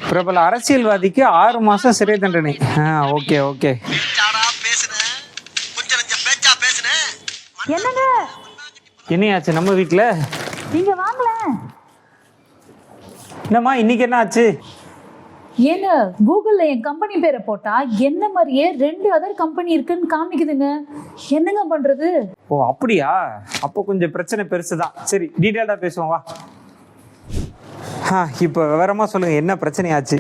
பிரபல அரசியல்வாதிக்கு 6 மாசம் சிறை தண்டனை. Okay okay. என்னங்க என்னையாச்சு நம்ம வீட்டில்? நீங்க வாங்கல. என்னம்மா இன்னைக்கு என்ன ஆச்சு? ஏங்க கூகுள்ல என் கம்பெனி பேரை போட்டா என்ன மாதிரியே 2 அதர் கம்பெனி இருக்குன்னு காமிக்குதுங்க. என்னங்க பண்றது? ஓ அப்படியா? அப்போ கொஞ்சம் பிரச்சனை பெருசுதான். சரி டீட்டெயில்டா பேசுவோம் வா. இப்போ விவரமா சொல்லுங்க, என்ன பிரச்சனையாச்சு?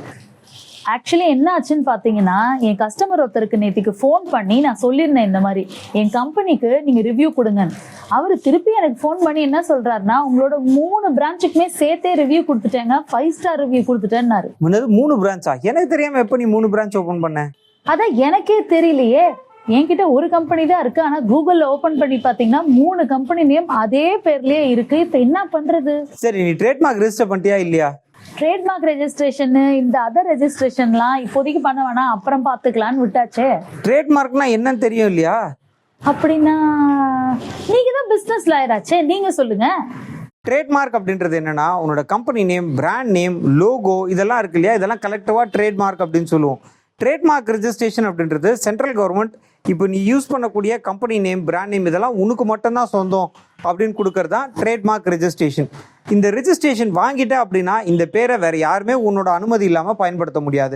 ஆக்சுவலி என்ன ஆச்சுன்னு பார்த்தீங்கன்னா, என் கஸ்டமர் ஒருத்தருக்கு நேற்றுக்கு ஃபோன் பண்ணி நான் சொல்லியிருந்தேன் இந்த மாதிரி என் கம்பெனிக்கு நீங்கள் ரிவ்யூ கொடுங்கன்னு. அவர் திருப்பி எனக்கு ஃபோன் பண்ணி என்ன சொல்கிறாருன்னா, உங்களோட 3 பிரான்ச்சுக்குமே சேர்த்தே ரிவ்யூ கொடுத்துட்டேங்க, 5 ஸ்டார் ரிவ்யூ கொடுத்துட்டேன்னாரு. 3 பிரான்ச்சா? எனக்கு தெரியாம எப்போ நீ 3 பிரான்ச் ஓப்பன் பண்ண? அதான் எனக்கே தெரியலையே. என்கிட்ட ஒரு கம்பெனி தான் இருக்கு, ஆனால் கூகுளில் ஓப்பன் பண்ணி பார்த்தீங்கன்னா 3 கம்பெனி நேம் அதே பேர்லயே இருக்கு. இப்போ என்ன பண்றது? சரி நீ ட்ரேட்மார்க் ரெஜிஸ்டர் பண்ணிட்டியா இல்லையா? ட்ரேட்மார்க் ரெஜிஸ்ட்ரேஷன் இந்த அதர் ரெஜிஸ்ட்ரேஷன்லாம் இப்போதைக்கு பண்ண வேணாம், அப்புறம் பார்த்துக்கலான்னு விட்டாச்சே. ட்ரேட்மார்க்னா என்னன்னு தெரியும் இல்லையா? அப்படின்னா நீங்க தான் பிசினஸ் லாயராச்சே, நீங்க சொல்லுங்க. ட்ரேட்மார்க் அப்படின்றது என்னன்னா, உன்னோட company name, brand name, logo இதெல்லாம் இருக்கு இல்லையா, இதெல்லாம் கலெக்டிவா ட்ரேட்மார்க் அப்படின்னு சொல்லுவோம். ட்ரேட்மார்க் ரெஜிஸ்ட்ரேஷன் அப்படின்றது சென்ட்ரல் கவர்மெண்ட் இப்போ நீ யூஸ் பண்ணக்கூடிய கம்பெனி நேம், பிராண்ட் நேம் இதெல்லாம் உனக்கு மட்டும்தான் சொந்தம் அப்படின்னு கொடுக்கறது தான் ட்ரேட்மார்க் ரெஜிஸ்ட்ரேஷன். இந்த ரெஜிஸ்ட்ரேஷன் வாங்கிட்ட அப்படின்னா இந்த பேரை வேற யாருமே உன்னோட அனுமதி இல்லாம பயன்படுத்த முடியாது.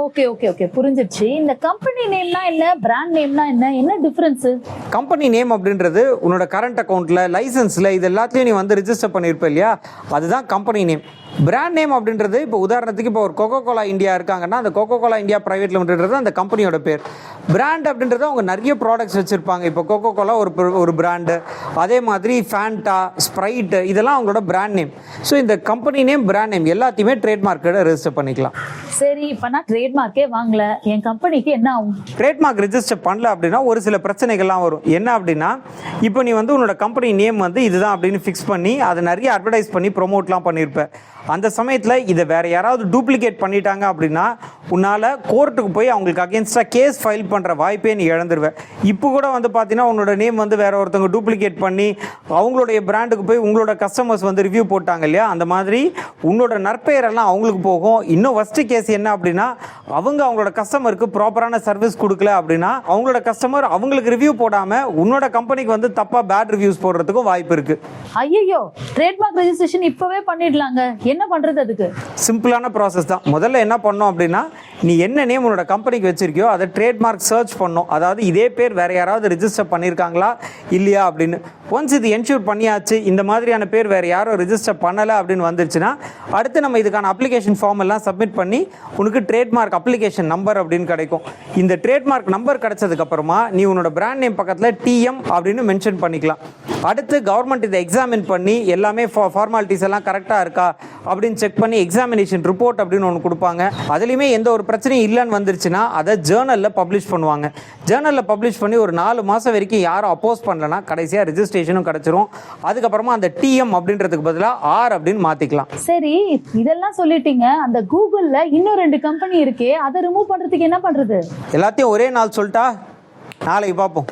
ஓகே ஓகே ஓகே புரிஞ்சிருச்சு. இந்த கம்பெனி நேம்னா என்ன, பிராண்ட் நேம்னா என்ன, என்ன டிஃபரன்ஸ்? கம்பெனி நேம் அப்படின்றது உன்னோட கரண்ட் அக்கௌண்ட்ல, லைசன்ஸ்ல இது எல்லாத்தையும் நீ வந்து ரெஜிஸ்டர் பண்ணியிருப்ப இல்லையா, அதுதான் கம்பெனி நேம். பிராண்ட் நேம் அப்படின்றது இப்போ உதாரணத்துக்கு இப்போ ஒரு கோகோ கோலா இந்தியா இருக்காங்கன்னா அந்த Coca Cola India private limited அந்த கம்பெனியோட பேர். பிராண்ட் அப்படின்றது அவங்க நிறைய ப்ராடக்ட்ஸ் வச்சிருப்பாங்க. இப்போ கோகோ கோலா ஒரு பிராண்டு, அதே மாதிரி ஃபேண்டா, ஸ்ப்ரைட் இதெல்லாம் அவங்களோட பிராண்ட் நேம். ஸோ இந்த கம்பெனி நேம், பிராண்ட் நேம் எல்லாத்தையுமே ட்ரேட்மார்க்கோட ரெஜிஸ்டர் பண்ணிக்கலாம். சரி இப்போ நான் ட்ரேட்மார்க்கே வாங்கல, என் கம்பெனிக்கு என்ன ஆகும்? ட்ரேட்மார்க் ரெஜிஸ்டர் பண்ணல அப்படின்னா ஒரு சில பிரச்சனைகள்லாம் வரும். என்ன அப்படின்னா, இப்போ நீ வந்து உன்னோட கம்பெனி நேம் வந்து இதுதான் அப்படின்னு ஃபிக்ஸ் பண்ணி அதை நிறைய அட்வர்டைஸ் பண்ணி ப்ரொமோட்லாம் பண்ணியிருப்பேன். அந்த சமயத்தில் இதை வேற யாராவது டூப்ளிகேட் பண்ணிட்டாங்க அப்படின்னா உன்னால் கோர்ட்டுக்கு போய் அவங்களுக்கு அகேன்ஸ்டாக கேஸ் ஃபைல் பண்ணுற வாய்ப்பே நீ இழந்துருவேன். இப்போ கூட வந்து பார்த்தீங்கன்னா உன்னோட நேம் வந்து வேற ஒருத்தவங்க டூப்ளிகேட் பண்ணி அவங்களுடைய பிராண்டுக்கு போய் உங்களோட கஸ்டமர்ஸ் வந்து ரிவ்யூ போட்டாங்க இல்லையா, அந்த மாதிரி உன்னோட நற்பெயரெல்லாம் அவங்களுக்கு போகும். இன்னும் ஃபஸ்ட்டு கேஸ் என்ன அப்படின்னா, அவங்களோட கஸ்டமருக்கு ப்ராப்பரான சர்வீஸ் கொடுக்கல அப்படின்னா அவங்களோட கஸ்டமர் அவங்களுக்கு ரிவ்யூ போடாமல் உன்னோட கம்பெனிக்கு வந்து தப்பாக பேட் ரிவ்யூஸ் போடுறதுக்கும் வாய்ப்பு இருக்குது. ஐயோ, ட்ரேட்மார்க் ரெஜிஸ்ட்ரேஷன் இப்போவே பண்ணிடலாங்க, என்ன பண்றது? அதுக்கு சிம்பிளான ப்ராசஸ் தான். முதல்ல என்ன பண்ணோம் அப்படின்னா, நீ என்ன நேம் உன்னோட கம்பெனிக்கு வச்சிருக்கியோ அதை ட்ரேட்மார்க் சர்ச் பண்ணோம். அதாவது இதே பேர் வேற யாராவது ரெஜிஸ்டர் பண்ணியிருக்காங்களா இல்லையா அப்படின்னு. ஒன்ஸ் இது என்ஷூர் பண்ணியாச்சு, இந்த மாதிரியான பேர் வேற யாரும் ரெஜிஸ்டர் பண்ணலை அப்படின்னு வந்துருச்சுன்னா அடுத்து நம்ம இதுக்கான அப்ளிகேஷன் ஃபார்ம் எல்லாம் சப்மிட் பண்ணி உனக்கு ட்ரேட்மார்க் அப்ளிகேஷன் நம்பர் அப்படின்னு கிடைக்கும். இந்த ட்ரேட்மார்க் நம்பர் கிடைச்சதுக்கு அப்புறமா நீ உன்னோட பிராண்ட் நேம் பக்கத்தில் டிஎம் அப்படின்னு மென்ஷன் பண்ணிக்கலாம். அடுத்து கவர்மெண்ட் இதை எக்ஸாமின் பண்ணி எல்லாமே ஃபார்மாலிட்டிஸ் எல்லாம் கரெக்டாக இருக்கா அப்படின்னு செக் பண்ணி எக்ஸாமினேஷன் ரிப்போர்ட் அப்படின்னு ஒன்று கொடுப்பாங்க. அதுலேயுமே எந்த ஒரு பிரச்சனையும் இல்லைன்னு வந்துருச்சுன்னா அதை ஜேர்னலில் பப்ளிஷ் பண்ணுவாங்க. ஜேர்னலில் பப்ளிஷ் பண்ணி ஒரு 4 மாதம் வரைக்கும் யாரும் அப்போஸ் பண்ணலன்னா கடைசியாக ரெஜிஸ்ட்ரேஷனும் கிடச்சிரும். அதுக்கப்புறமா அந்த டிஎம் அப்படின்றதுக்கு பதிலாக ஆர் அப்படின்னு மாற்றிக்கலாம். சரி இதெல்லாம் சொல்லிட்டீங்க, அந்த கூகுளில் இன்னும் 2 கம்பெனி இருக்கே, அதை ரிமூவ் பண்ணுறதுக்கு என்ன பண்ணுறது? எல்லாத்தையும் ஒரே நாள் சொல்லிட்டா நாளைக்கு பார்ப்போம்.